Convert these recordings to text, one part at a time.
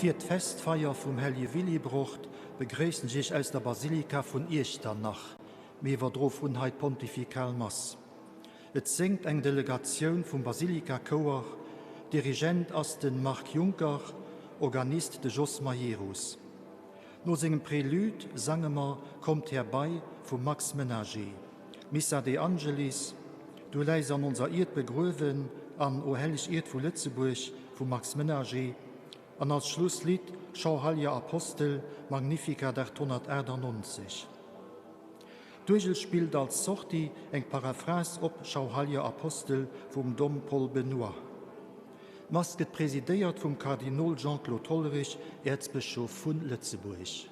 Für die Festfeier vom Heilige Willibrucht begrüßen sich aus der Basilika von Echternach. Wir war drauf unheit pontifikal Mass. Et singt eng Delegation vom Basilika-Chor, Dirigent aus den Marc Juncker, Organist de Jos Majerus. No singem Prälud sangen wir Kommt herbei von Max Menager. Missa de Angelis, Du leis an unser Erd begröven, an O hellig Erd von Lützeburg von Max Menager, an als Schlusslied Schau Halja Apostel, Magnifica der 190. Duchel spielt als Sorti eng Paraphrase op Schau Halja Apostel vom Dom Paul Benoit. Masket präsidiert vom Kardinal Jean-Claude Tollerich, Erzbischof von Lützeburg.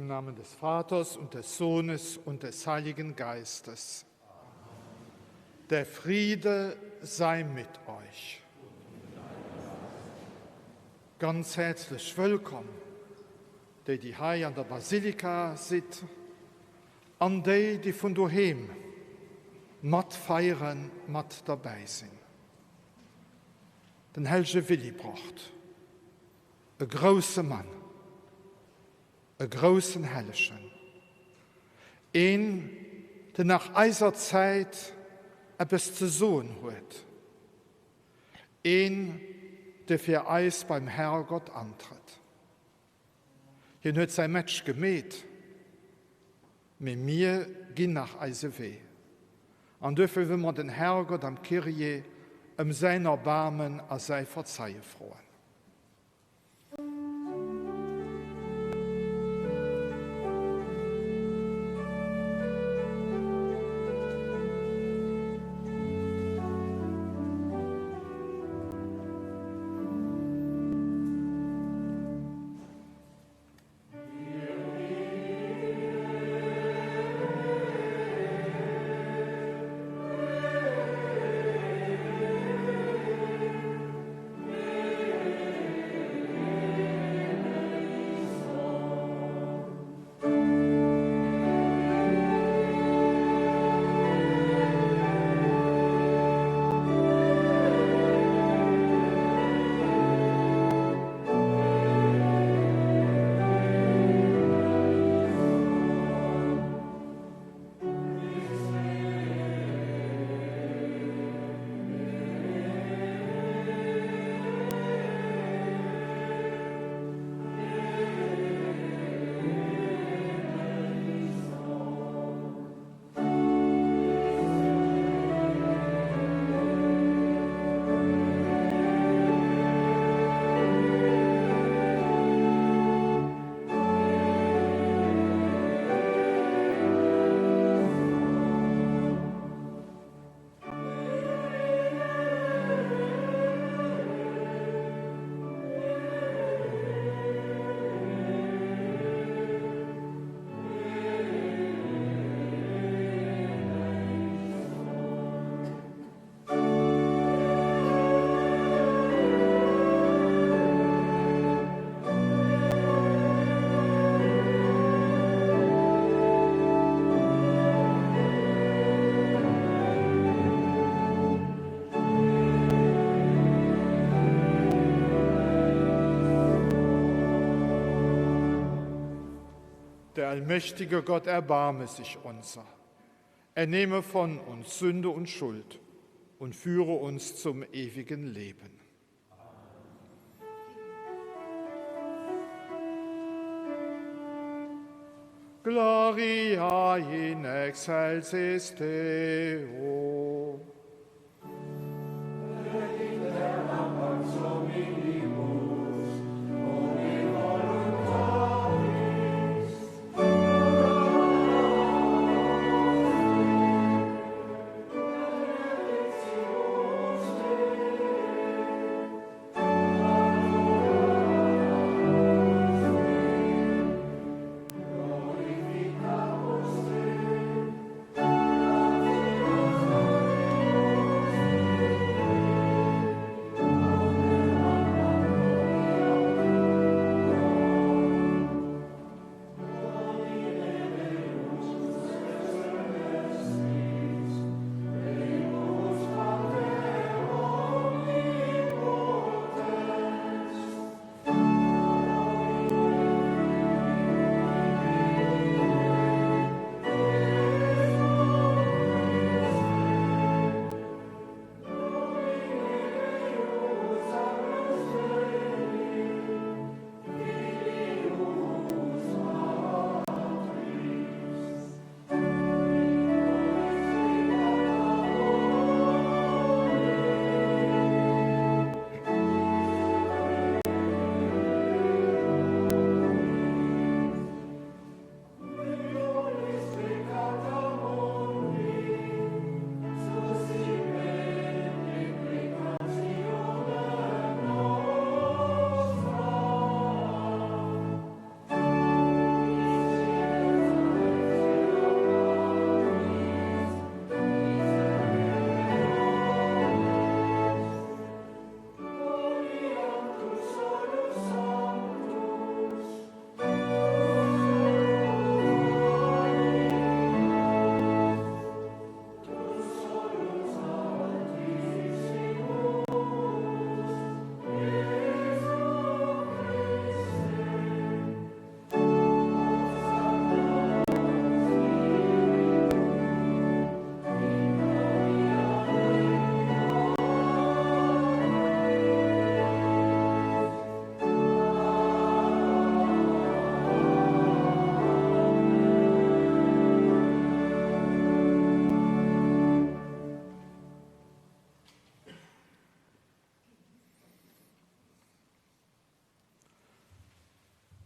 Im Namen des Vaters und des Sohnes und des Heiligen Geistes. Der Friede sei mit euch. Ganz herzlich willkommen, die hier an der Basilika sind, an die von daheim mit feiern, mit dabei sind. Den Helge Willibracht, ein großer Mann, ein großen Helschen, der nach eiser Zeit etwas zu sagen hat, der für uns beim Herrgott antritt. Hier hat sein Match gemäht, mit mir gehen nach eise weh. Und dürfen wir den Herrgott am Kyrie sein Erbarmen als sei Verzeihe frohen. Der allmächtige Gott erbarme sich unser. Er nehme von uns Sünde und Schuld und führe uns zum ewigen Leben. Gloria in excelsis Deo.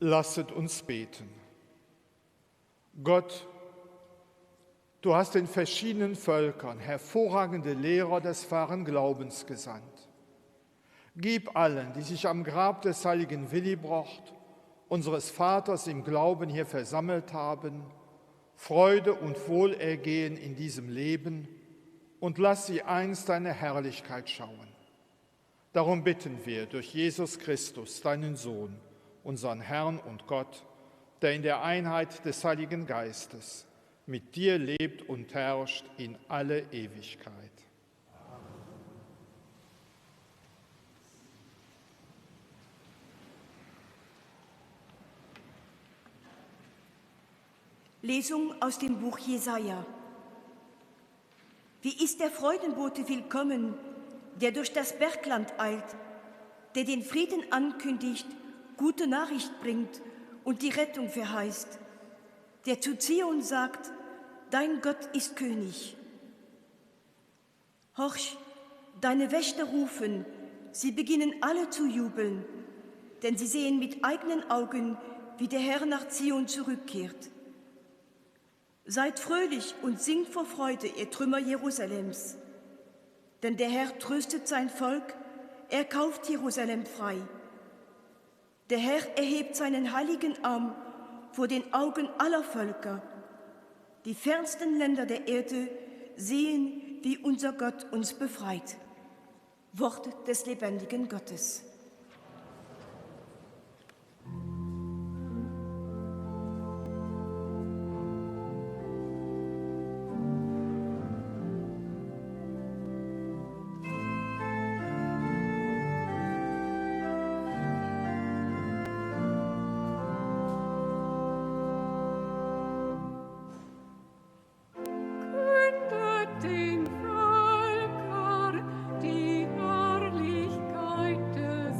Lasset uns beten. Gott, du hast den verschiedenen Völkern hervorragende Lehrer des wahren Glaubens gesandt. Gib allen, die sich am Grab des heiligen Willibrord, unseres Vaters im Glauben hier versammelt haben, Freude und Wohlergehen in diesem Leben und lass sie einst deine Herrlichkeit schauen. Darum bitten wir durch Jesus Christus, deinen Sohn, unseren Herrn und Gott, der in der Einheit des Heiligen Geistes mit dir lebt und herrscht in alle Ewigkeit. Lesung aus dem Buch Jesaja. Wie ist der Freudenbote willkommen, der durch das Bergland eilt, der den Frieden ankündigt, gute Nachricht bringt und die Rettung verheißt, der zu Zion sagt, dein Gott ist König. Horch, deine Wächter rufen, sie beginnen alle zu jubeln, denn sie sehen mit eigenen Augen, wie der Herr nach Zion zurückkehrt. Seid fröhlich und singt vor Freude, ihr Trümmer Jerusalems. Denn der Herr tröstet sein Volk, er kauft Jerusalem frei. Der Herr erhebt seinen heiligen Arm vor den Augen aller Völker. Die fernsten Länder der Erde sehen, wie unser Gott uns befreit. Wort des lebendigen Gottes. Den Völkern die Herrlichkeit des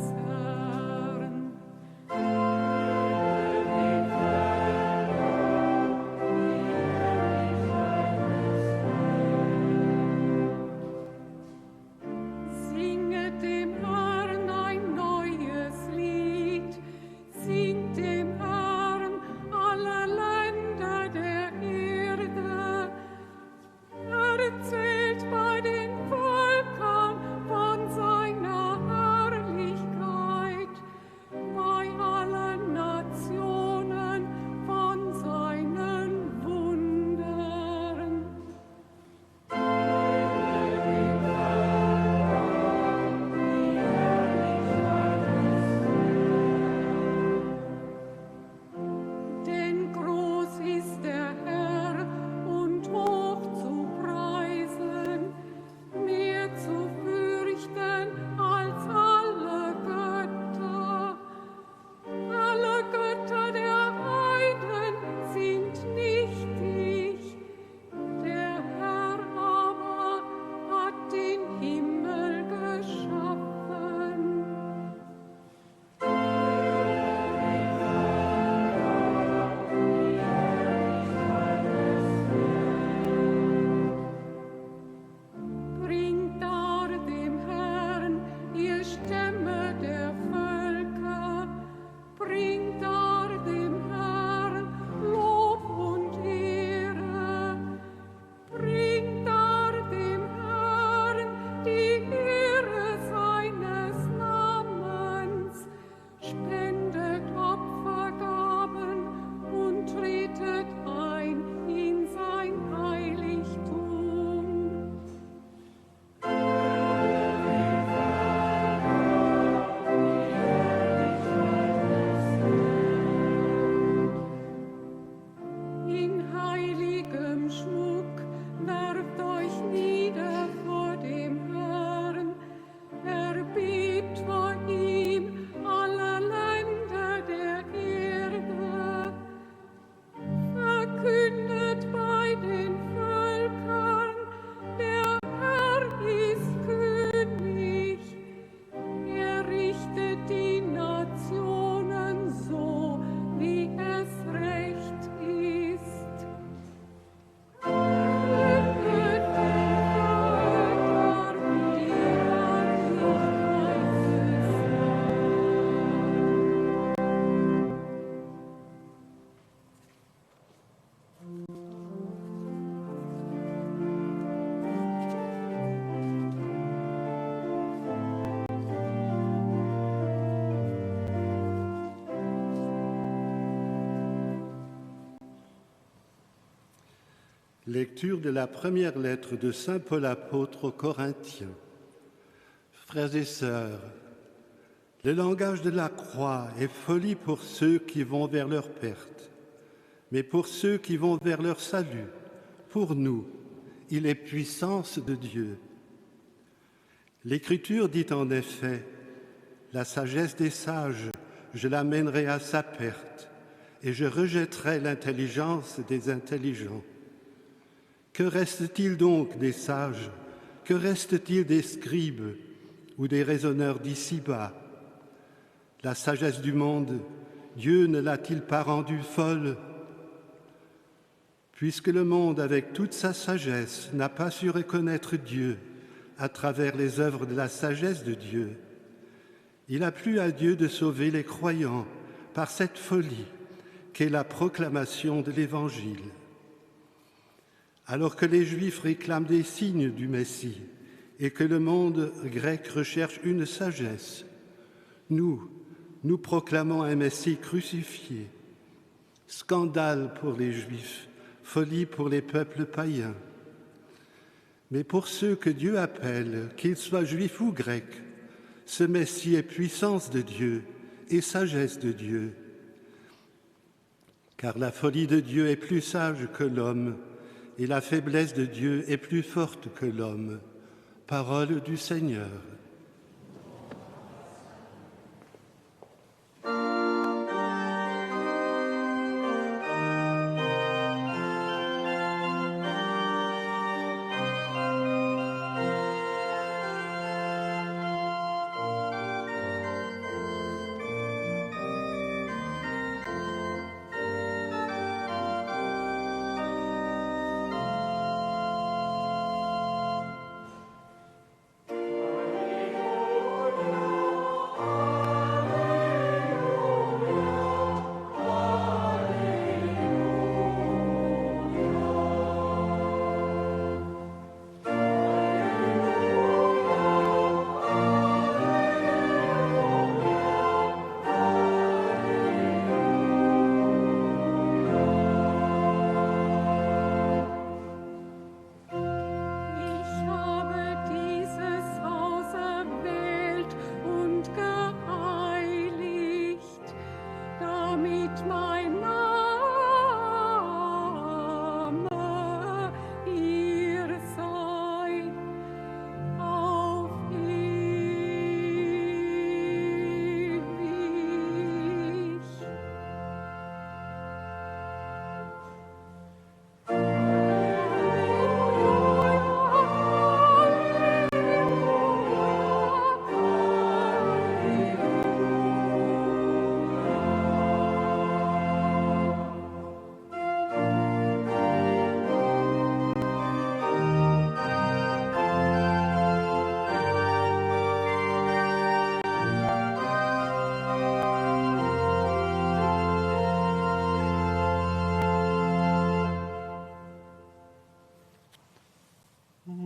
Lecture de la première lettre de Saint Paul apôtre aux Corinthiens. Frères et sœurs, le langage de la croix est folie pour ceux qui vont vers leur perte, mais pour ceux qui vont vers leur salut, pour nous, il est puissance de Dieu. L'Écriture dit en effet, « La sagesse des sages, je l'amènerai à sa perte, et je rejetterai l'intelligence des intelligents. » Que reste-t-il donc des sages? Que reste-t-il des scribes ou des raisonneurs d'ici-bas? La sagesse du monde, Dieu ne l'a-t-il pas rendue folle? Puisque le monde, avec toute sa sagesse, n'a pas su reconnaître Dieu à travers les œuvres de la sagesse de Dieu, il a plu à Dieu de sauver les croyants par cette folie qu'est la proclamation de l'Évangile. Alors que les Juifs réclament des signes du Messie et que le monde grec recherche une sagesse, nous proclamons un Messie crucifié. Scandale pour les Juifs, folie pour les peuples païens. Mais pour ceux que Dieu appelle, qu'ils soient juifs ou grecs, ce Messie est puissance de Dieu et sagesse de Dieu. Car la folie de Dieu est plus sage que l'homme, et la faiblesse de Dieu est plus forte que l'homme. Parole du Seigneur.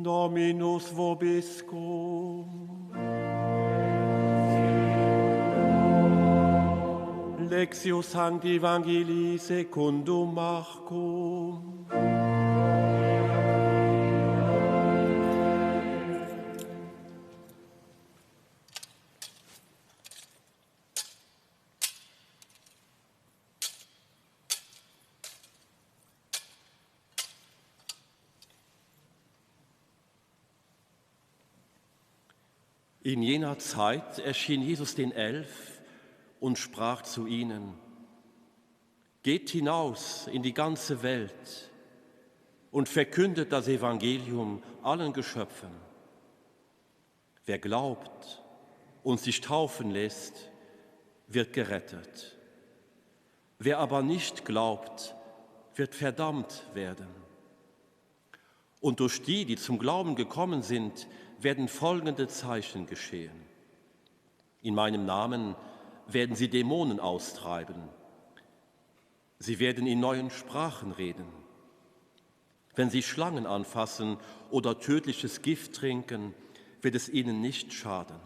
Dominus vobiscum. Lectio Sancti Evangelii secundum Marcum. In jener Zeit erschien Jesus den 11 und sprach zu ihnen: Geht hinaus in die ganze Welt und verkündet das Evangelium allen Geschöpfen. Wer glaubt und sich taufen lässt, wird gerettet. Wer aber nicht glaubt, wird verdammt werden. Und durch die zum Glauben gekommen sind, werden folgende Zeichen geschehen. In meinem Namen werden sie Dämonen austreiben. Sie werden in neuen Sprachen reden. Wenn sie Schlangen anfassen oder tödliches Gift trinken, wird es ihnen nicht schaden.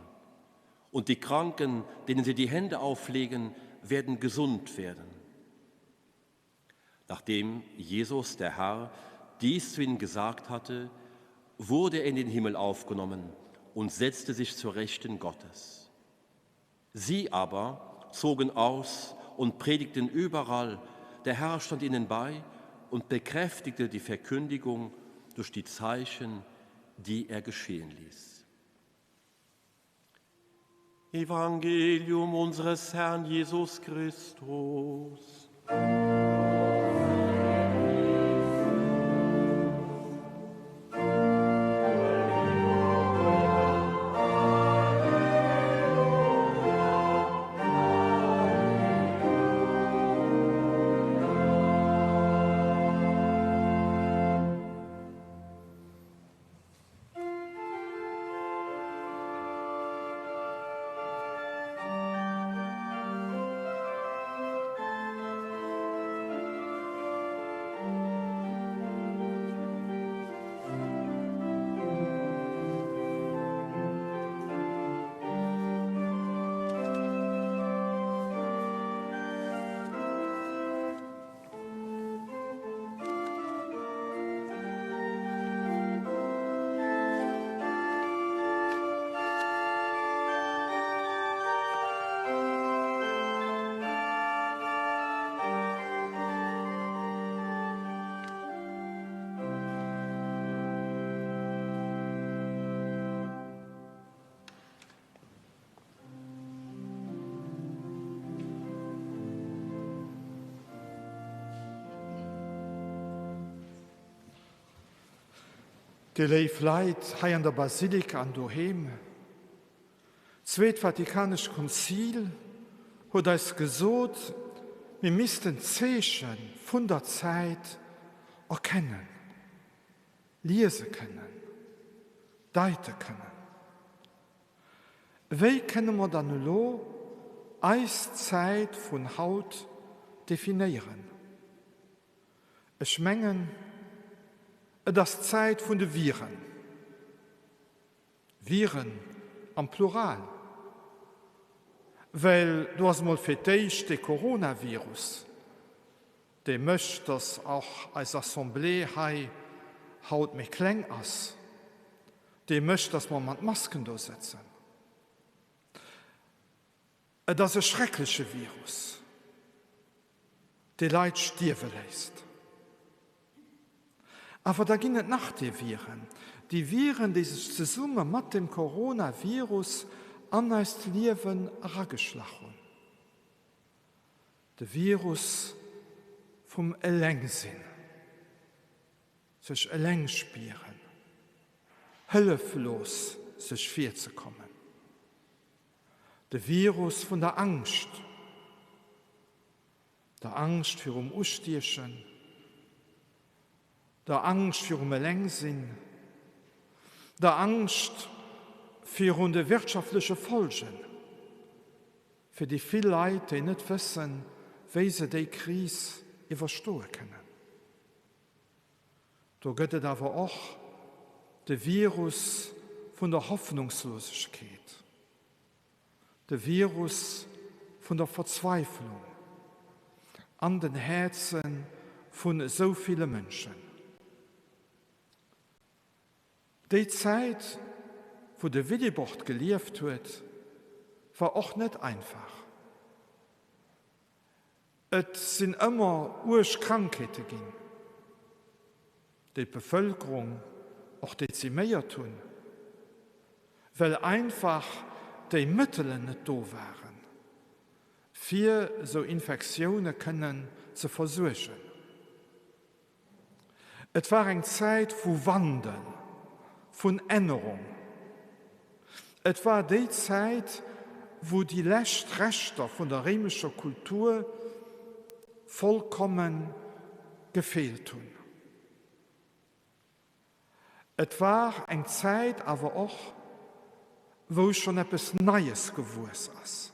Und die Kranken, denen sie die Hände auflegen, werden gesund werden. Nachdem Jesus, der Herr, dies zu ihnen gesagt hatte, wurde er in den Himmel aufgenommen und setzte sich zur Rechten Gottes. Sie aber zogen aus und predigten überall. Der Herr stand ihnen bei und bekräftigte die Verkündigung durch die Zeichen, die er geschehen ließ. Evangelium unseres Herrn Jesus Christus. Die Leif Leid hai an der Basilika an Dohem. Zweet Vatikanisch Konzil hat es gesot, wir müssten Zeichen von der Zeit erkennen, lesen können, deuten können. Wie können wir dann Eiszeit von Haut definieren? Ich meine, das Zeit von den Viren. Viren am Plural. Weil du hast mal verteidigt den Coronavirus. Der möchte, dass auch als Assemblée haut mich klein ist. Der möchte, dass man mit Masken durchsetzen. Das ist ein schrecklicher Virus. Der Leute sterben lässt. Aber da gehen nicht nach die Viren. Die Viren, die sich zusammen mit dem Coronavirus an das Leben hergeschlagen. Der Virus vom Allengsinn. Sich allein spielen. Hilflos sich vorzukommen. Der Virus von der Angst. Der Angst für Ausstierchen. Der Angst für Längsinn, der Angst für die wirtschaftliche Folgen, für die viele Leute, die nicht wissen, wie sie die Krise überstehen können. Da gibt es aber auch der Virus von der Hoffnungslosigkeit, der Virus von der Verzweiflung an den Herzen von so vielen Menschen. Die Zeit, wo der Willibord gelebt hat, war auch nicht einfach. Es sind immer Urkrankheiten gegeben. Die Bevölkerung, auch die sie mehr tun, weil einfach die Mittel nicht da waren, für so Infektionen können zu versuchen. Es war eine Zeit von Wandel, von Änderung. Es war die Zeit, wo die letzten Reste von der römischen Kultur vollkommen gefehlt haben. Es war eine Zeit aber auch, wo schon etwas Neues geworden ist.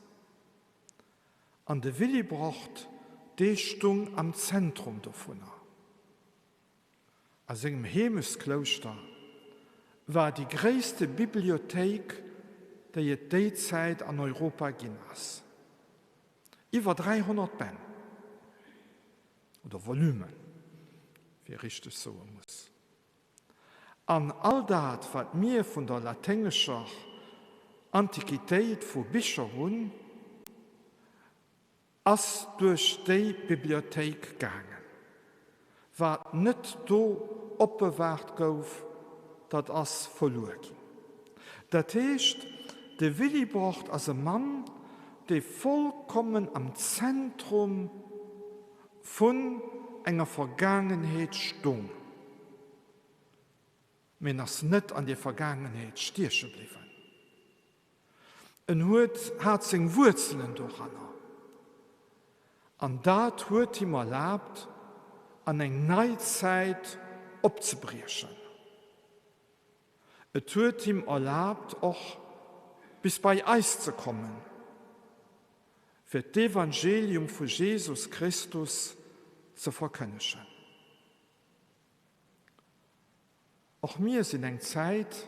Und der Willibrord, der stand am Zentrum davon. Also im Hemeskloster war die größte Bibliothek, die in dieser Zeit an Europa ging. Über 300 Bände oder Volumen, wie richtig so muss. an all dat, wat mir vun der latenglischer Antiquitéit vu Bicher hunn, ass durch déi Bibliothek gangen. Wat net do opbewahrt gouf, dat ass verloren gin. Dat heescht, de Willibrord as e Mann, de vollkommen am Zentrum vun enger Vergangenheet stung. Men ass net an die Vergangenheet stierche bliwen. En hat seg Wurzelen durch anner. An dat huet ihm erlaubt, an eng Neizeit opzebrieschen. Et huet ihm erlaubt, auch bis bei Eis zu kommen, für das Evangelium von Jesus Christus zu verkündigen. Auch wir sind eng Zeit,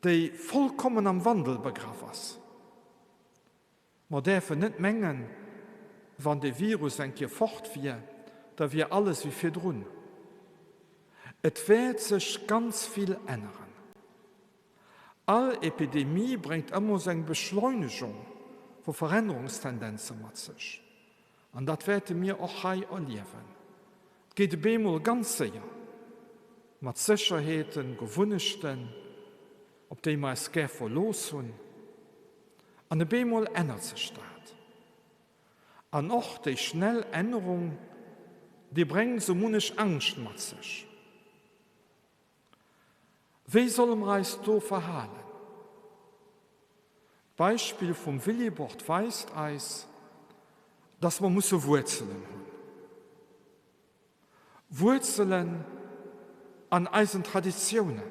die vollkommen am Wandel begraf ist. Wir dürfen nicht mengen, wann der Virus ein Jahr fort wird, da wir alles wie viel drun. Es wird sich ganz viel ändern. All Epidemie bringt immer so eine Beschleunigung von Veränderungstendenzen mit sich. Und das werden wir auch hier erleben. Es geht bemol ganz sicher. Mit Sicherheiten, Gewunnechten, auf die wir es gerne verlosen. Und ein bemol ändert sich das. Und auch die schnelle Änderung, die bringen so munich Angst mit sich. Wie sollen wir uns da verhalten? Beispiel vom Willibrord weist uns, dass man Wurzeln haben. Wurzeln an unseren Traditionen.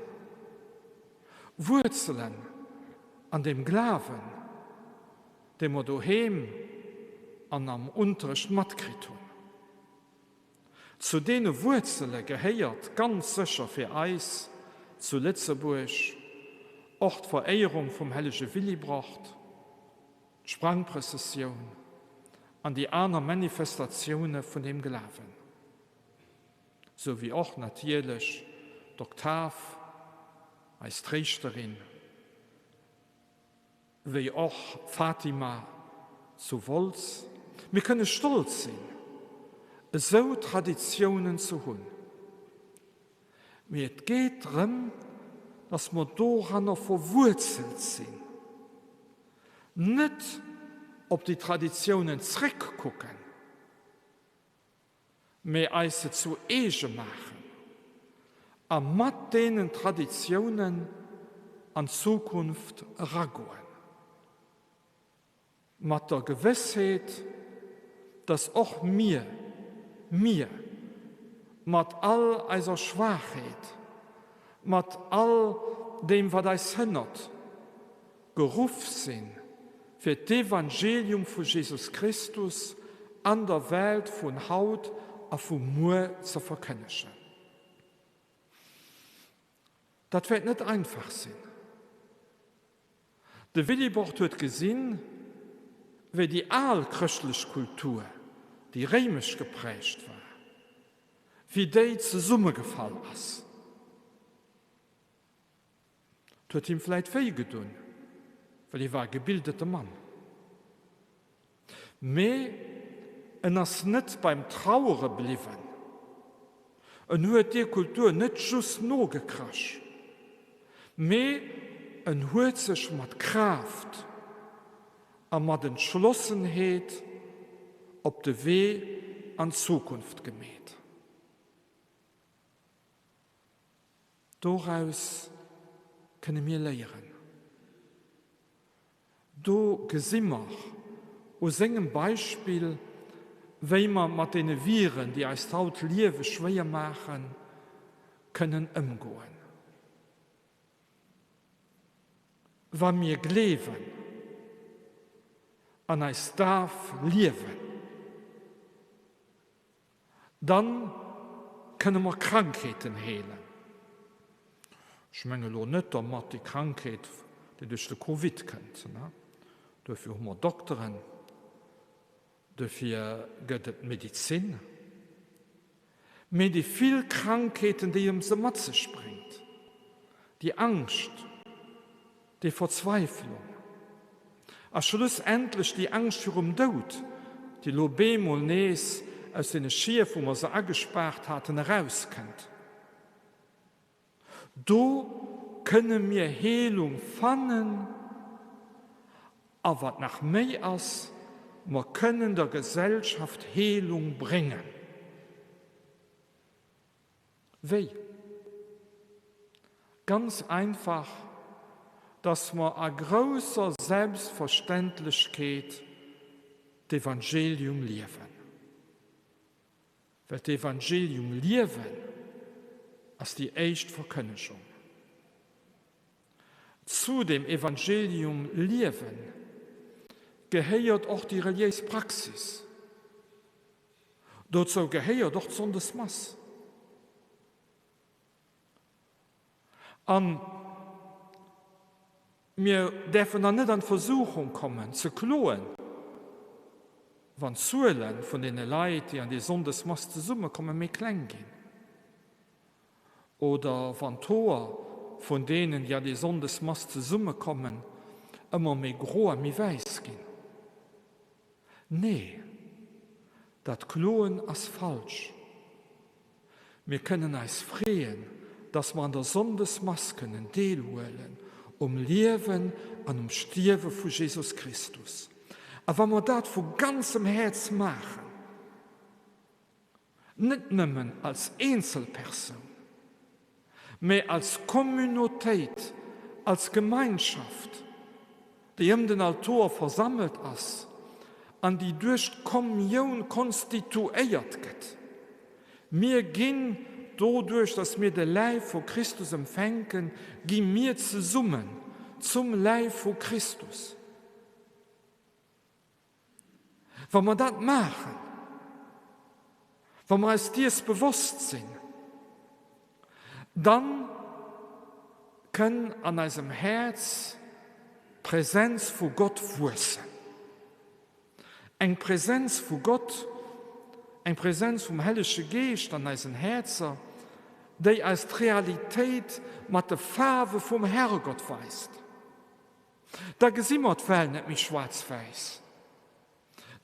Wurzeln an dem Glauben, den wir daheim an am Unterricht mitgekriegt haben. Zu diesen Wurzeln gehört ganz sicher für uns zu Lützeburg auch die Verehrung vom heiligen Willibrord, die Sprangprozession und die anderen Manifestationen von dem Glauben. Sowie auch natürlich die Oktav als Trägerin, wie auch Fatima zu Wolz. Wir können stolz sein, so Traditionen zu haben. Mir geht darum, dass wir daran noch verwurzelt sind. Nicht, ob die Traditionen zurückgucken, mehr als zu eigen machen, aber mit diesen Traditionen an Zukunft rangehen. Mit der Gewissheit, dass auch wir mit all unserer Schwachheit, mit all dem, was uns hindert, gerufen sind, für das Evangelium von Jesus Christus an der Welt von Haut und von morgen zu verkündigen. Das wird nicht einfach sein. Der Willibrord hat gesehen, wie die altchristliche Kultur, die römisch geprägt war, wie die zusammengefallen ist. Das hat ihm vielleicht wehgetan, weil er war ein gebildeter Mann. Aber ist nicht beim Trauern geblieben. Und hat die Kultur nicht just nur gekrascht. Aber hat sich mit Kraft und mit Entschlossenheit auf den Weg an Zukunft gemäht. Daraus können wir lernen. Da sehen wir aus einem Beispiel, wie wir mit den Viren, die uns das Leben schwer machen, können umgehen. Wenn wir glauben, an uns darf leben, dann können wir Krankheiten heilen. Ich meine nicht damit die Krankheit, die durch die Covid kommt. Ne? Dafür haben wir Doktoren, dafür gibt es Medizin. Aber die vielen Krankheiten, die uns mit sich bringt. die Angst, die Verzweiflung. Schlussendlich die Angst vor dem Tod, die Lobemol nees aus den Schiff, wo man sie angespart hatten, herauskennt. Do können wir Heilung finden, aber nach mehr als wir können der Gesellschaft Heilung bringen. Wie? Ganz einfach, dass wir a großer Selbstverständlichkeit das Evangelium leben. Weil das Evangelium leben als die erste Verkündigung. Zu dem Evangelium leben gehört auch die religiöse Praxis. Dazu gehört auch Sonntagsmass. Wir dürfen dann nicht an Versuchung kommen, zu kloen, wenn Zuelen von den Leuten, die an die Sonntagsmass zusammenkommen, mehr klein gehen. Oder wenn Tor von denen, die an die Sonntagsmass zusammenkommen, immer mehr groß, mehr weiß gehen. Nee, das Kloen ist falsch. Wir können uns freuen, dass wir an der Sonntagsmass teilholen, Leben und Sterben von Jesus Christus. Aber wenn wir das von ganzem Herzen machen, nicht nur als Einzelperson, mehr als Kommunität, als Gemeinschaft, die um den Altar versammelt ist, an die durch Kommunion konstituiert wird. Wir gehen dadurch, dass wir den Leib von Christus empfangen, gehen wir zusammen zum Leib von Christus. Wenn wir das machen, wenn wir uns dies bewusst sind, dann können an unserem Herz Präsenz von Gott wurzeln. Eine Präsenz von Gott, eine Präsenz vom Heiligen Geist an unseren Herzen, die als die Realität mit der Farbe vom Herrgott weist. Da sehen wir die Welt nicht mehr schwarz-weiß.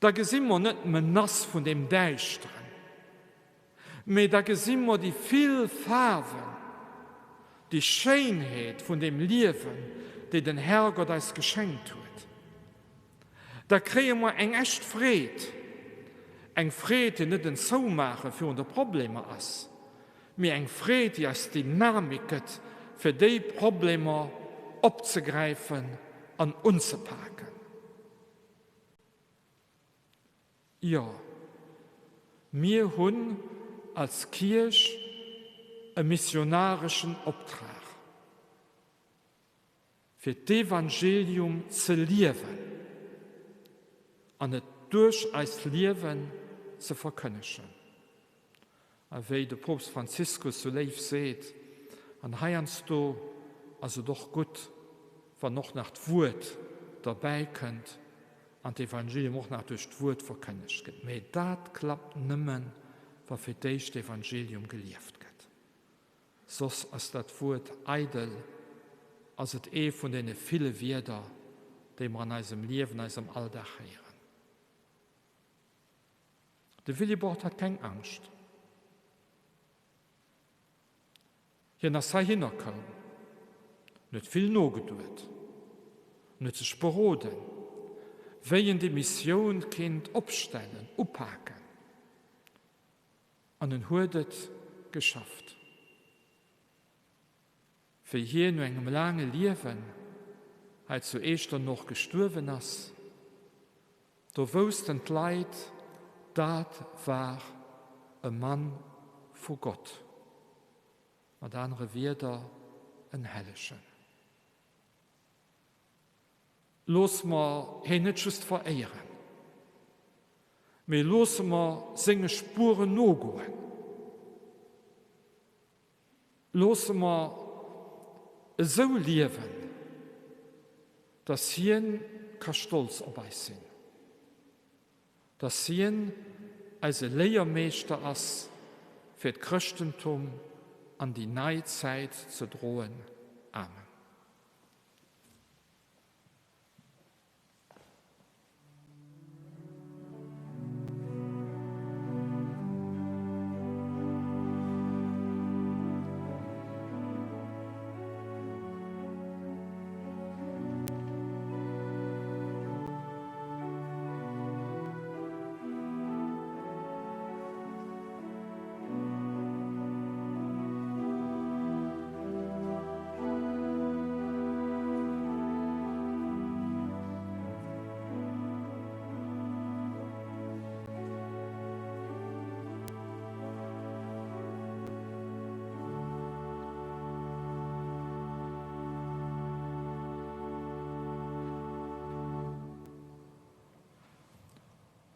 Da sehen wir nicht mehr nass von dem Düsteren. Aber da sehen wir die vielen Farben, die Schönheit von dem Leben, die den Herrgott uns geschenkt hat. Da kriegen wir eine echt Friede. Ein Friede, die nicht ein Zaumachen für unsere Probleme ist, aber ein Friede, die als Dynamik hat, für die Probleme abzugreifen und anzupacken. Ja, wir haben als Kirche einen missionarischen Auftrag, für das Evangelium zu leben und es durch das Leben zu verkündigen. Wie der Papst Franziskus so lieb sagt, an Heians du also doch gut, wenn noch nach dem Wort dabei könnt, an das Evangelium auch nach durch das Wort verkündigt wird. Aber das klappt nicht mehr, wenn für dich das Evangelium geliefert wird. Sonst ist das Wort eitel, als es von den vielen Wörtern, die wir in unserem Leben, in unserem Alltag hören. Der Willibald hat keine Angst. Hier nach sei hingekommen, nicht viel Geduld, nicht sich beroden, wenn die Mission Kind abstellen, abhaken. Und dann hat es geschafft. Für hier nur einem langen Leben, als zuerst noch gestorben ist, da wussten die Leute, das war ein Mann von Gott. Mit anderen Wörtern ein Helligen. Los wir ihn nicht just verehren, aber los wir seine Spuren nachgehen. Los wir so leben, dass sie kein Stolz auf uns sind. Dass sie als Lehrmeister ist, für das Christentum an die neue Zeit zu drohen, Amen.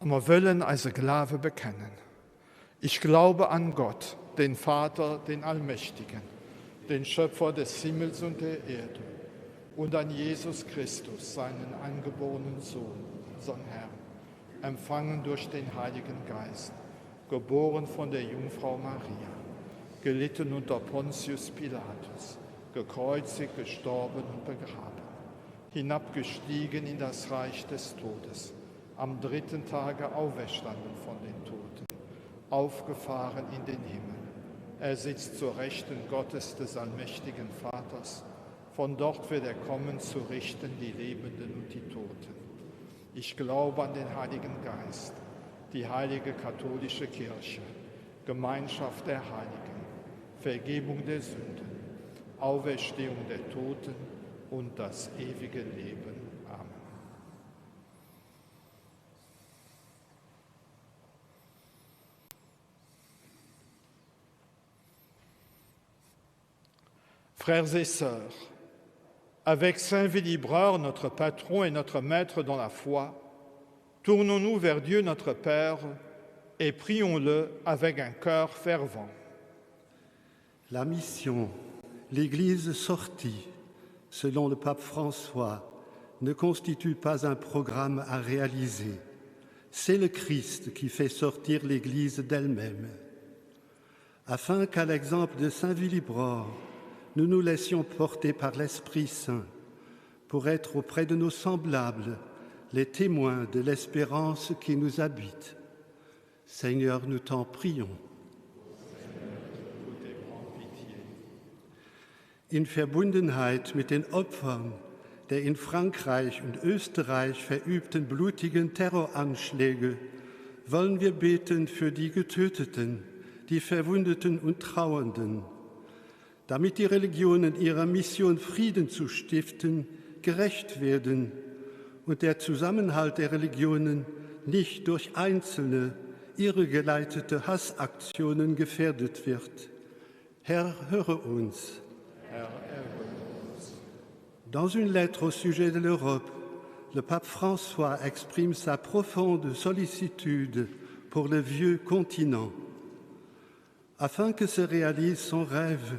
Und wir wollen als Glaube bekennen. Ich glaube an Gott, den Vater, den Allmächtigen, den Schöpfer des Himmels und der Erde, und an Jesus Christus, seinen eingeborenen Sohn, unseren Herrn, empfangen durch den Heiligen Geist, geboren von der Jungfrau Maria, gelitten unter Pontius Pilatus, gekreuzigt, gestorben und begraben, hinabgestiegen in das Reich des Todes, am dritten Tage auferstanden von den Toten, aufgefahren in den Himmel. Er sitzt zur Rechten Gottes des allmächtigen Vaters. Von dort wird er kommen, zu richten die Lebenden und die Toten. Ich glaube an den Heiligen Geist, die heilige katholische Kirche, Gemeinschaft der Heiligen, Vergebung der Sünden, Auferstehung der Toten und das ewige Leben. Amen. Frères et sœurs, avec Saint Willibrord, notre patron et notre maître dans la foi, tournons-nous vers Dieu notre Père et prions-le avec un cœur fervent. La mission, l'Église sortie, selon le pape François, ne constitue pas un programme à réaliser. C'est le Christ qui fait sortir l'Église d'elle-même. Afin qu'à l'exemple de Saint Willibrord, nous nous laissions porter par l'Esprit Saint pour être auprès de nos semblables les témoins de l'espérance qui nous habite. Seigneur, nous t'en prions. In Verbundenheit mit den Opfern der in Frankreich und Österreich verübten blutigen Terroranschläge wollen wir beten für die Getöteten, die Verwundeten und Trauernden, damit die Religionen ihrer Mission, Frieden zu stiften, gerecht werden und der Zusammenhalt der Religionen nicht durch einzelne, irregeleitete Hassaktionen gefährdet wird. Herr, höre uns. Dans une lettre au sujet de l'Europe, le pape François exprime sa profonde sollicitude pour le vieux continent. Afin que se réalise son rêve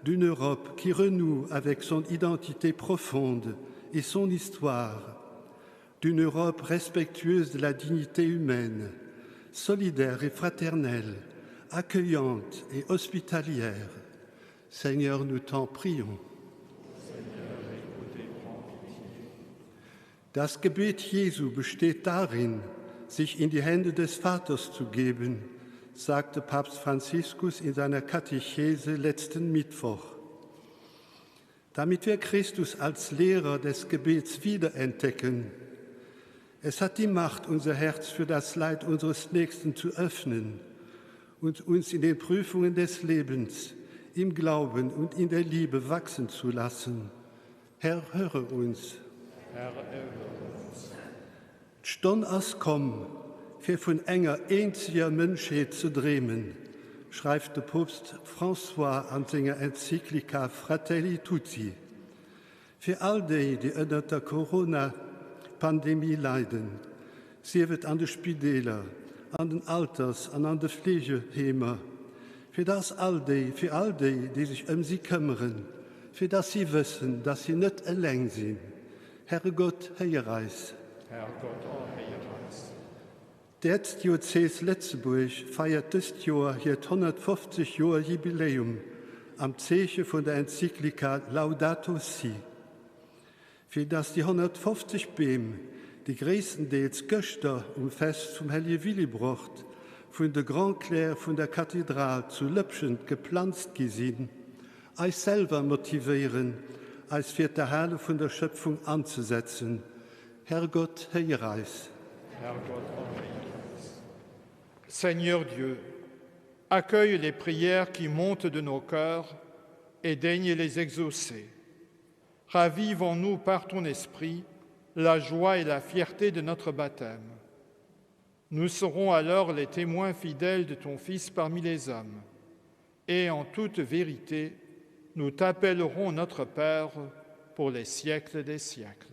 d'une Europe qui renoue avec son identité profonde et son histoire, d'une Europe respectueuse de la dignité humaine, solidaire et fraternelle, accueillante et hospitalière. Seigneur, nous t'en prions. Das Gebet Jesu besteht darin, sich in die Hände des Vaters zu geben, sagte Papst Franziskus in seiner Katechese letzten Mittwoch. Damit wir Christus als Lehrer des Gebets wiederentdecken. Es hat die Macht, unser Herz für das Leid unseres Nächsten zu öffnen und uns in den Prüfungen des Lebens, im Glauben und in der Liebe wachsen zu lassen. Herr, höre uns. Herr, höre uns. Stonn as komm, für von enger einziger Menschheit zu drehmen, schreibt der Papst François an seiner Enzyklika Fratelli Tutti. Für all die unter der Corona-Pandemie leiden, sie wird an den Spitälern, an den Alters- und an den Pflegeheimen, für all die, die sich um sie kümmern, für das sie wissen, dass sie nicht allein sind. Herr Gott, Heilreis. Herr Gott, Heilreis. Der Erzdiözes Letzteburg feiert dieses Jahr hier 150 Jahre Jubiläum am Zeichen von der Enzyklika Laudato Si, für das die 150 Bäume, die größtenteils Göster Fest vom Heilige Willibrucht, von der Grand Claire von der Kathedrale zu Lübschen gepflanzt gesehen, euch selber motivieren, als für die Halle von der Schöpfung anzusetzen. Herrgott, Herr Reis. Seigneur Dieu, accueille les prières qui montent de nos cœurs et daigne les exaucer. Ravive en nous par ton esprit la joie et la fierté de notre baptême. Nous serons alors les témoins fidèles de ton Fils parmi les hommes. Et en toute vérité, nous t'appellerons notre Père pour les siècles des siècles.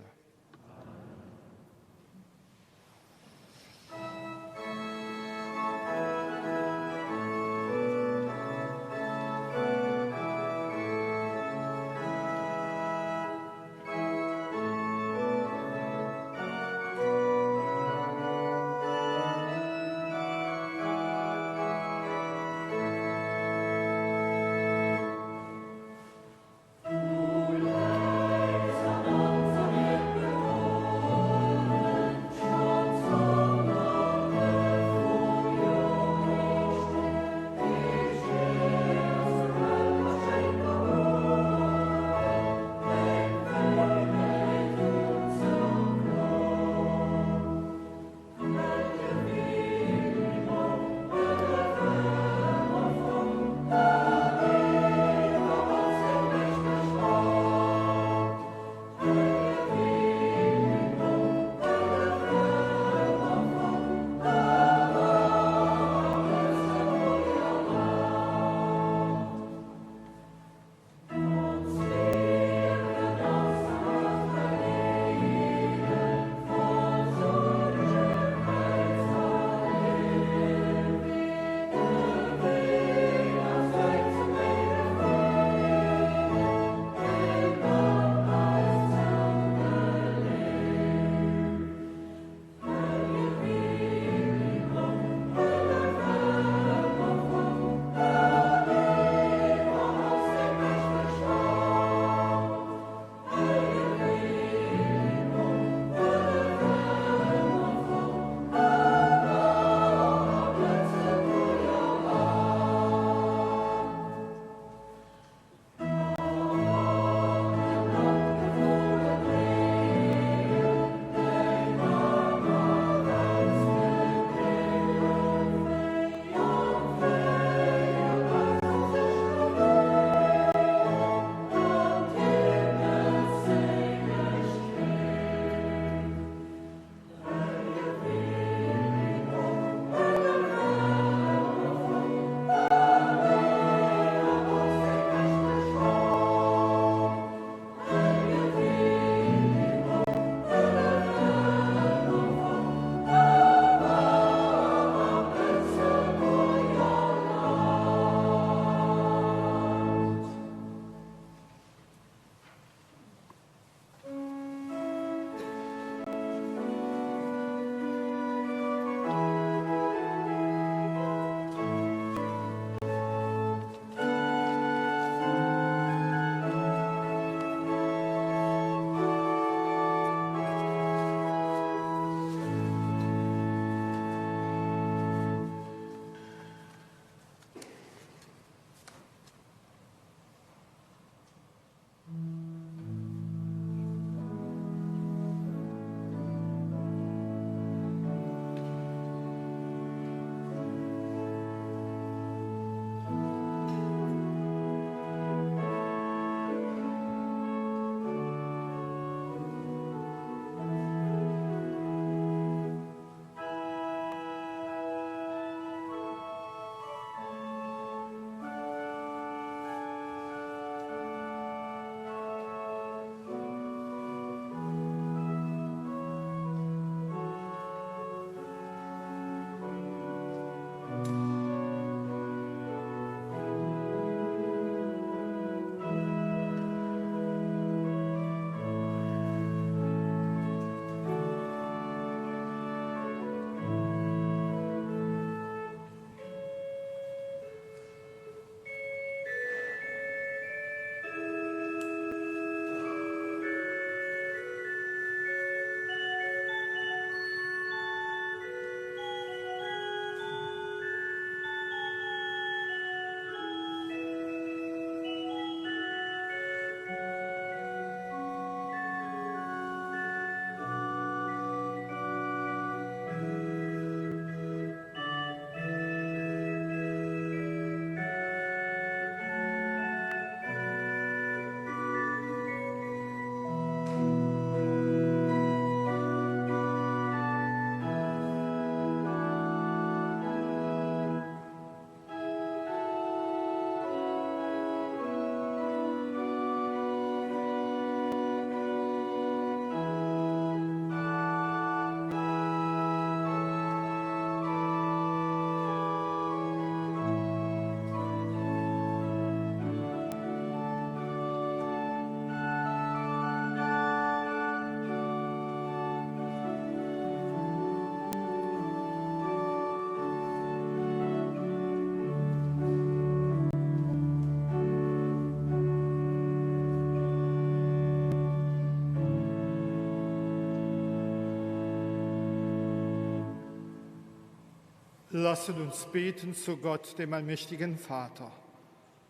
Lasset uns beten zu Gott, dem allmächtigen Vater,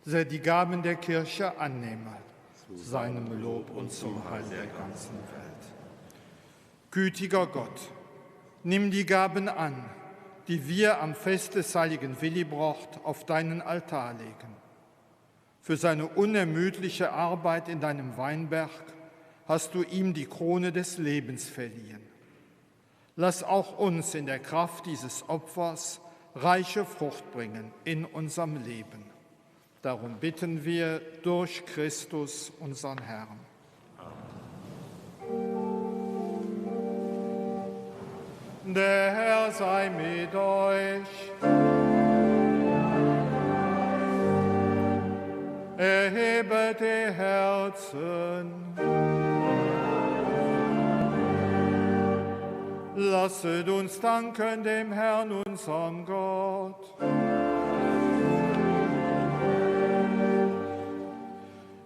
der die Gaben der Kirche annehme, zu seinem Lob und zum Heil der ganzen Welt. Gütiger Gott, nimm die Gaben an, die wir am Fest des heiligen Willibrord auf deinen Altar legen. Für seine unermüdliche Arbeit in deinem Weinberg hast du ihm die Krone des Lebens verliehen. Lass auch uns in der Kraft dieses Opfers reiche Frucht bringen in unserem Leben. Darum bitten wir durch Christus, unseren Herrn. Der Herr sei mit euch. Erhebet die Herzen. Lasset uns danken dem Herrn, unserem Gott.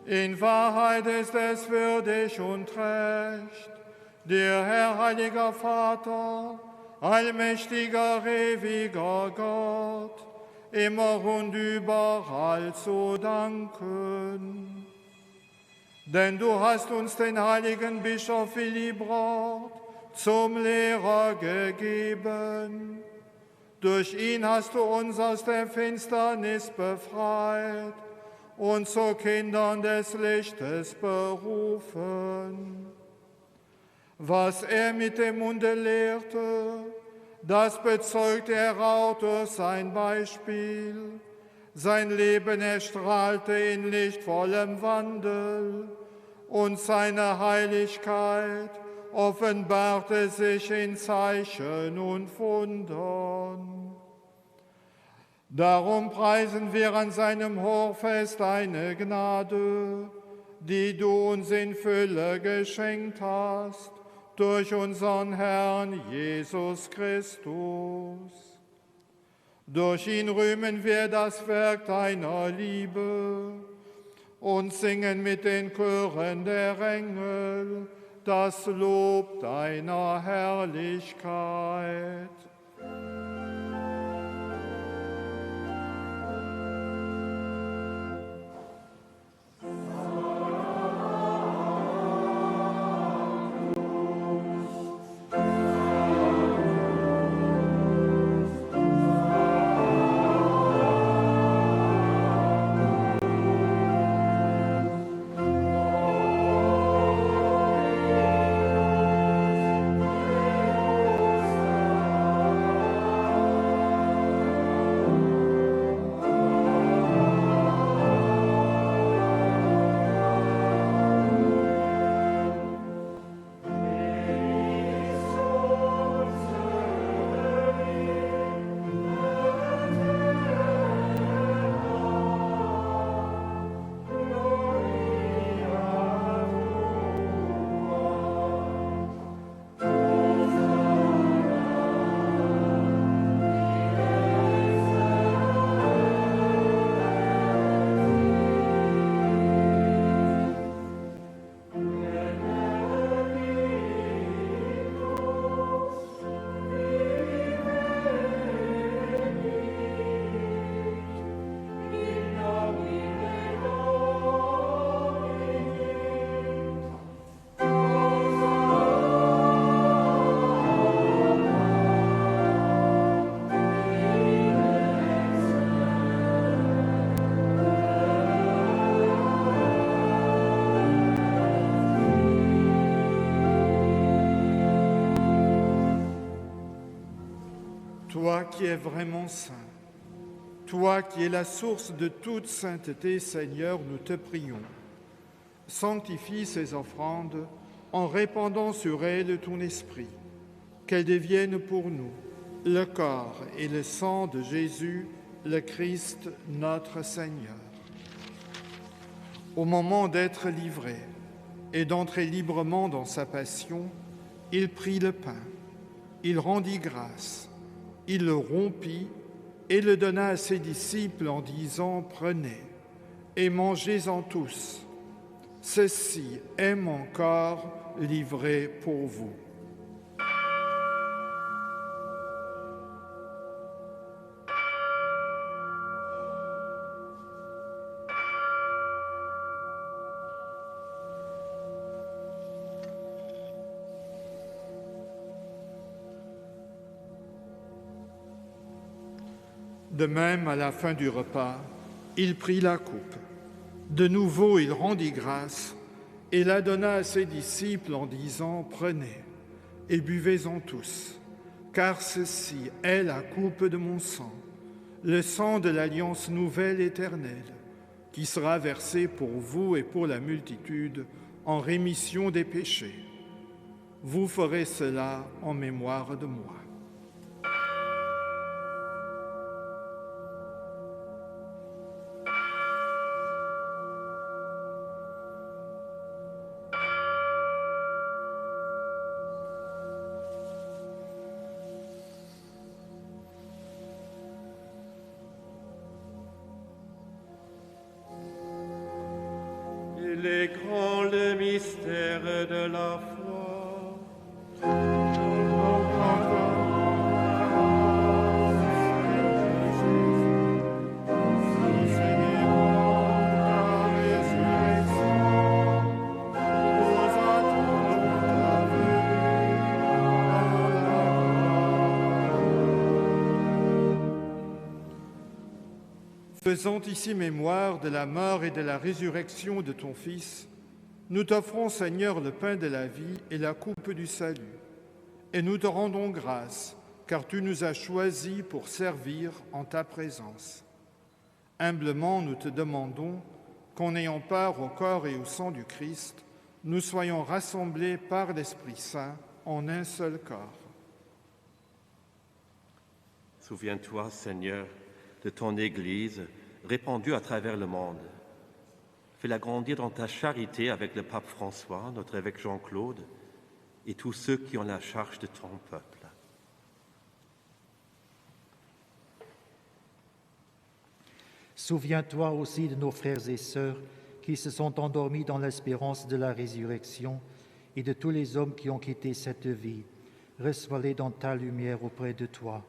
In Wahrheit ist es würdig und recht, dir, Herr, heiliger Vater, allmächtiger, ewiger Gott, immer und überall zu danken. Denn du hast uns den heiligen Bischof Willibrord zum Lehrer gegeben. Durch ihn hast du uns aus der Finsternis befreit und zu Kindern des Lichtes berufen. Was er mit dem Munde lehrte, das bezeugt er auch durch sein Beispiel. Sein Leben erstrahlte in lichtvollem Wandel und seine Heiligkeit offenbarte sich in Zeichen und Wundern. Darum preisen wir an seinem Hochfest deine Gnade, die du uns in Fülle geschenkt hast, durch unseren Herrn Jesus Christus. Durch ihn rühmen wir das Werk deiner Liebe und singen mit den Chören der Engel das Lob deiner Herrlichkeit. Toi qui es vraiment saint, toi qui es la source de toute sainteté, Seigneur, nous te prions. Sanctifie ces offrandes en répandant sur elles ton esprit, qu'elles deviennent pour nous le corps et le sang de Jésus, le Christ, notre Seigneur. Au moment d'être livré et d'entrer librement dans sa passion, il prit le pain, il rendit grâce, il le rompit et le donna à ses disciples en disant « Prenez et mangez-en tous. Ceci est mon corps livré pour vous. » De même, à la fin du repas, il prit la coupe. De nouveau, il rendit grâce et la donna à ses disciples en disant, « Prenez et buvez-en tous, car ceci est la coupe de mon sang, le sang de l'alliance nouvelle éternelle, qui sera versé pour vous et pour la multitude en rémission des péchés. Vous ferez cela en mémoire de moi. » Il est grand le mystère de la foi. Faisant ici mémoire de la mort et de la résurrection de ton Fils, nous t'offrons, Seigneur, le pain de la vie et la coupe du salut. Et nous te rendons grâce, car tu nous as choisis pour servir en ta présence. Humblement, nous te demandons qu'en ayant part au corps et au sang du Christ, nous soyons rassemblés par l'Esprit Saint en un seul corps. Souviens-toi, Seigneur, de ton Église répandue à travers le monde. Fais-la grandir dans ta charité avec le pape François, notre évêque Jean-Claude, et tous ceux qui ont la charge de ton peuple. Souviens-toi aussi de nos frères et sœurs qui se sont endormis dans l'espérance de la résurrection et de tous les hommes qui ont quitté cette vie. Reçois-les dans ta lumière auprès de toi.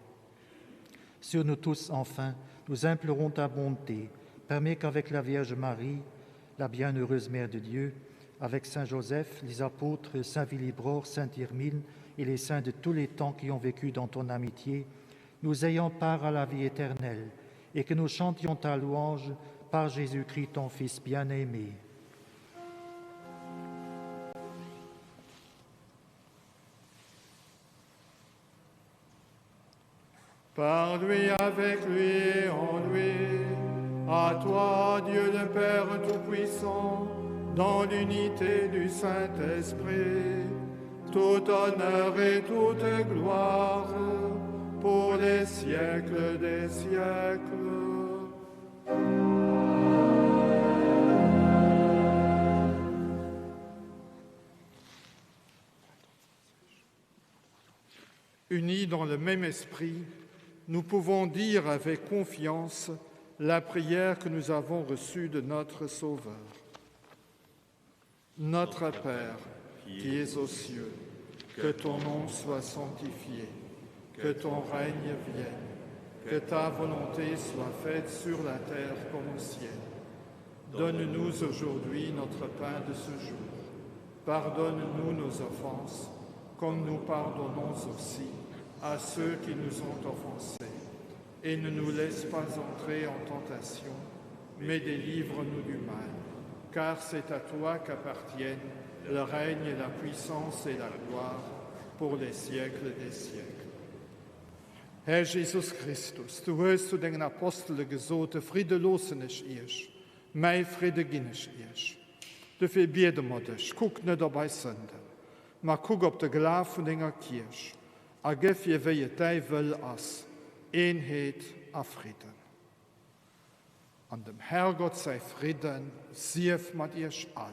Sur nous tous, enfin, nous implorons ta bonté. Permets qu'avec la Vierge Marie, la bienheureuse Mère de Dieu, avec Saint Joseph, les apôtres, Saint Willibrord, Saint Irmine et les saints de tous les temps qui ont vécu dans ton amitié, nous ayons part à la vie éternelle et que nous chantions ta louange par Jésus-Christ, ton Fils bien-aimé. Par lui, avec lui et en lui, à toi, Dieu le Père Tout-Puissant, dans l'unité du Saint-Esprit, tout honneur et toute gloire pour les siècles des siècles. Unis dans le même esprit, nous pouvons dire avec confiance la prière que nous avons reçue de notre Sauveur. Notre Père, qui es aux cieux, que ton nom soit sanctifié, que ton règne vienne, que ta volonté soit faite sur la terre comme au ciel. Donne-nous aujourd'hui notre pain de ce jour. Pardonne-nous nos offenses, comme nous pardonnons aussi à ceux qui nous ont offensés. Et ne nous laisse pas entrer en tentation, mais délivre-nous du mal. Car c'est à toi qu'appartiennent le règne et la puissance et la gloire pour les siècles des siècles. Herr Jesus Christus, du hast zu den Apostelen gesagt, Friede losen ich ihr, mein Friede ginn ich ihr. Dafür beten wir dich, guck nicht dabei Sünden, maar guck op de geloof van denger Kirche, a gif je wie je tij wil as, Eenheid en Frieden. An dem Herrgott sei Frieden, sief mit ihr all.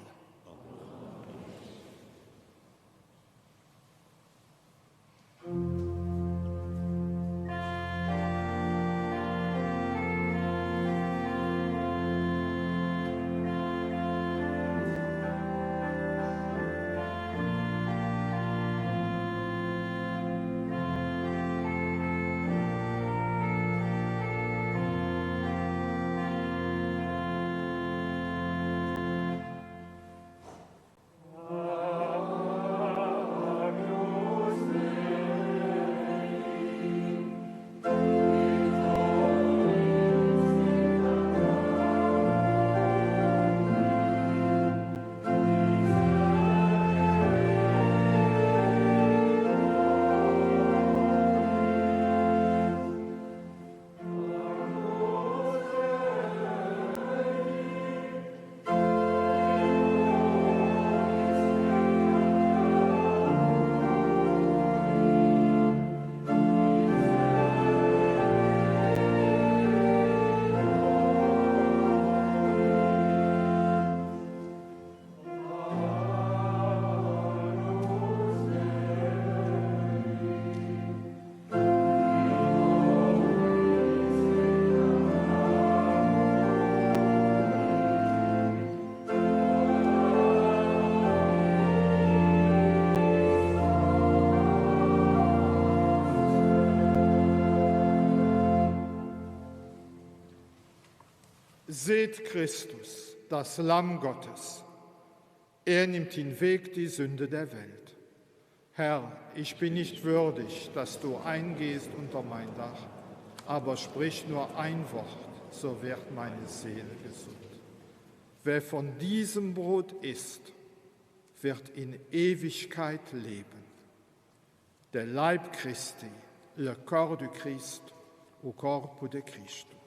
Seht Christus, das Lamm Gottes. Er nimmt hinweg die Sünde der Welt. Herr, ich bin nicht würdig, dass du eingehst unter mein Dach, aber sprich nur ein Wort, so wird meine Seele gesund. Wer von diesem Brot isst, wird in Ewigkeit leben. Der Leib Christi, le corps du Christ, au corpo de Christo.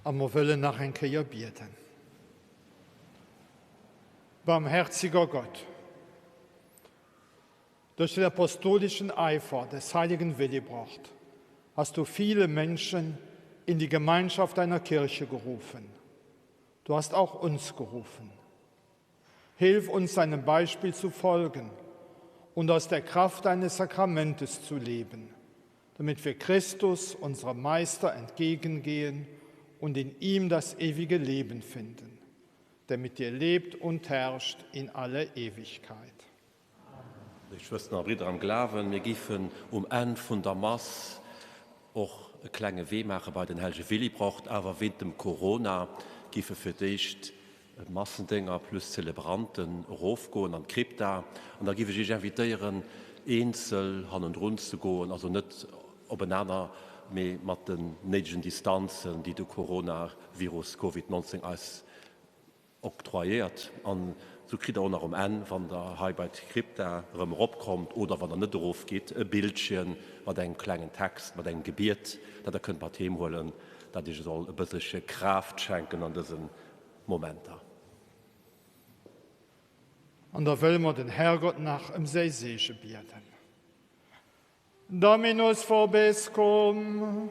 Und wir wollen nach ein Kehr beten. Barmherziger Gott, durch den apostolischen Eifer des heiligen Willibrord hast du viele Menschen in die Gemeinschaft deiner Kirche gerufen. Du hast auch uns gerufen. Hilf uns, seinem Beispiel zu folgen und aus der Kraft deines Sakramentes zu leben, damit wir Christus, unserem Meister, entgegengehen und in ihm das ewige Leben finden, der mit dir lebt und herrscht in alle Ewigkeit. Die Schwestern und Brüder am Glauben, wir geben Ende von der Mass auch eine kleine Wehmache bei den Heiligen Willibrord, aber während dem Corona geben für dich Massendinger plus Zelebranten raufgehen an Krypta. Und da gebe ich invitieren, einzeln Hand und rund zu gehen, also nicht aufeinander, mit den nötigen Distanzen, die der Coronavirus Covid-19 als oktroyiert. Und so kriegt er auch noch Ende, wenn der bei Krypta rumkommt oder wenn er nicht drauf geht, ein Bildchen mit einem kleinen Text, mit einem Gebet, das er bei Themen holen, dass ich soll ein bisschen Kraft schenken an diesen Momenten. Und da wollen wir den Herrgott nach im Segen beten. Dominus vobiscum.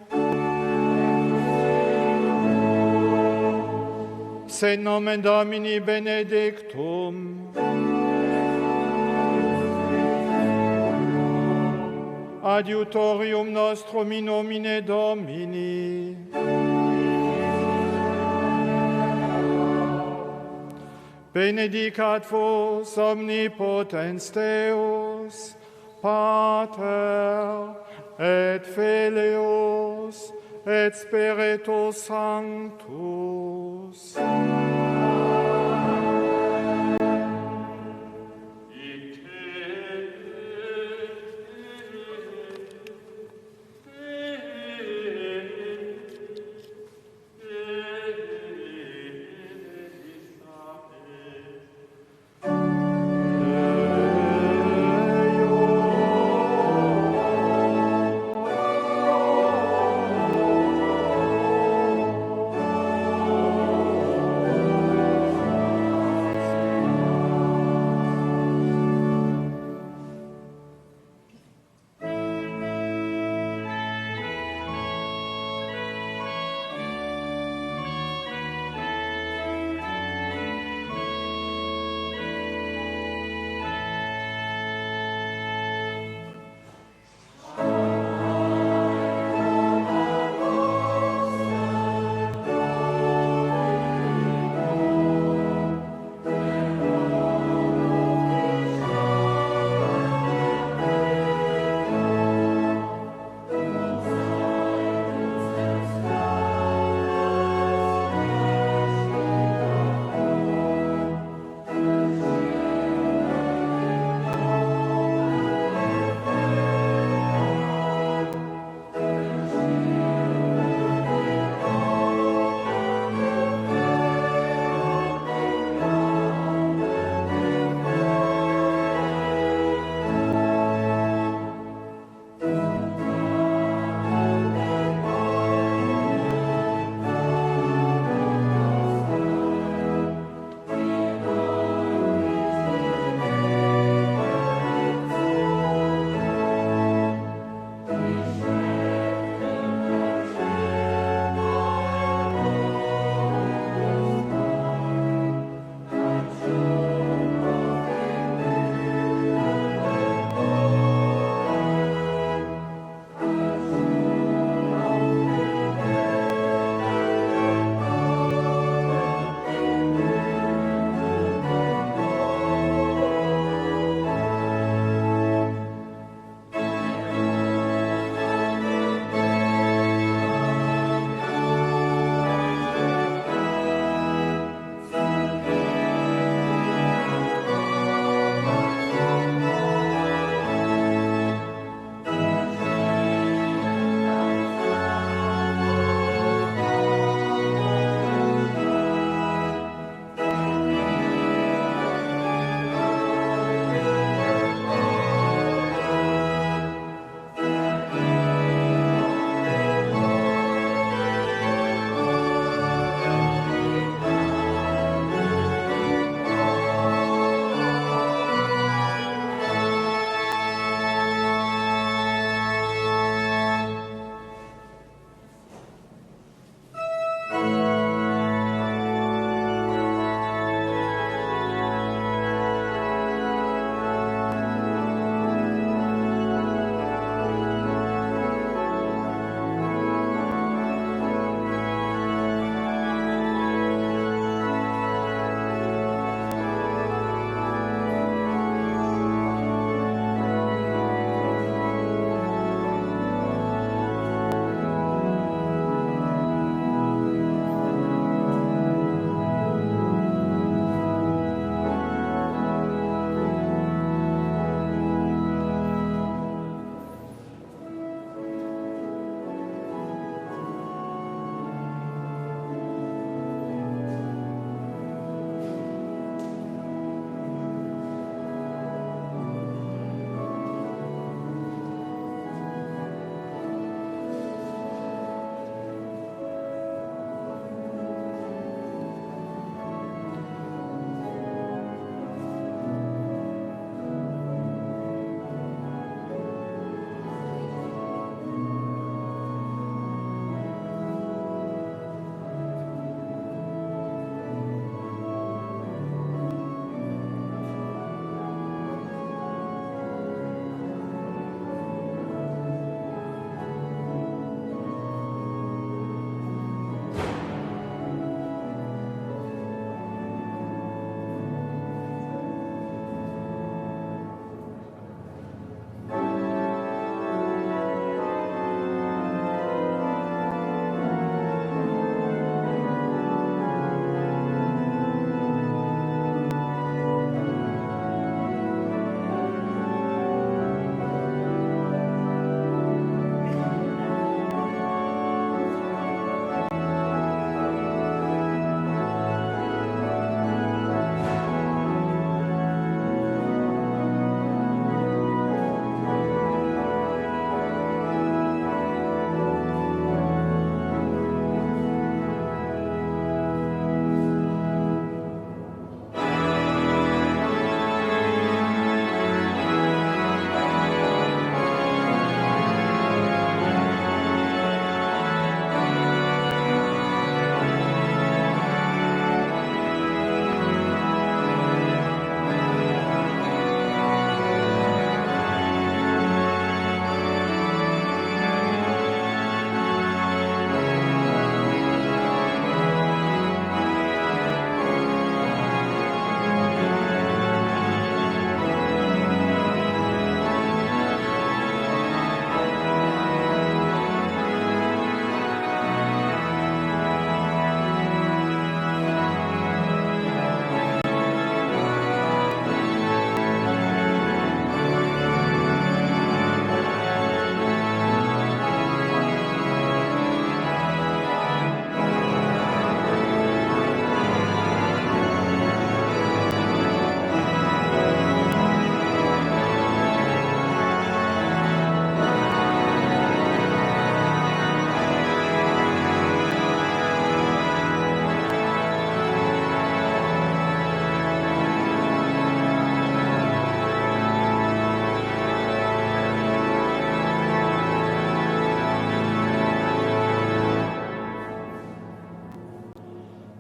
Sit nomen Domini benedictum. Adiutorium nostrum in nomine Domini. Benedicat vos omnipotens Deus, Pater et Filius et Spiritus Sanctus.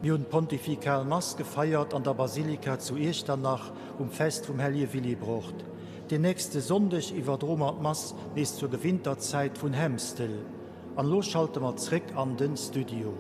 Wir haben Pontifikal Mass gefeiert an der Basilika zu Echternach Fest vom Heilige Willibrucht. Den nächste Sonntag überdromert Mass bis zur Gewinterzeit von Hemstel. An los schalten wir zurück an den Studio.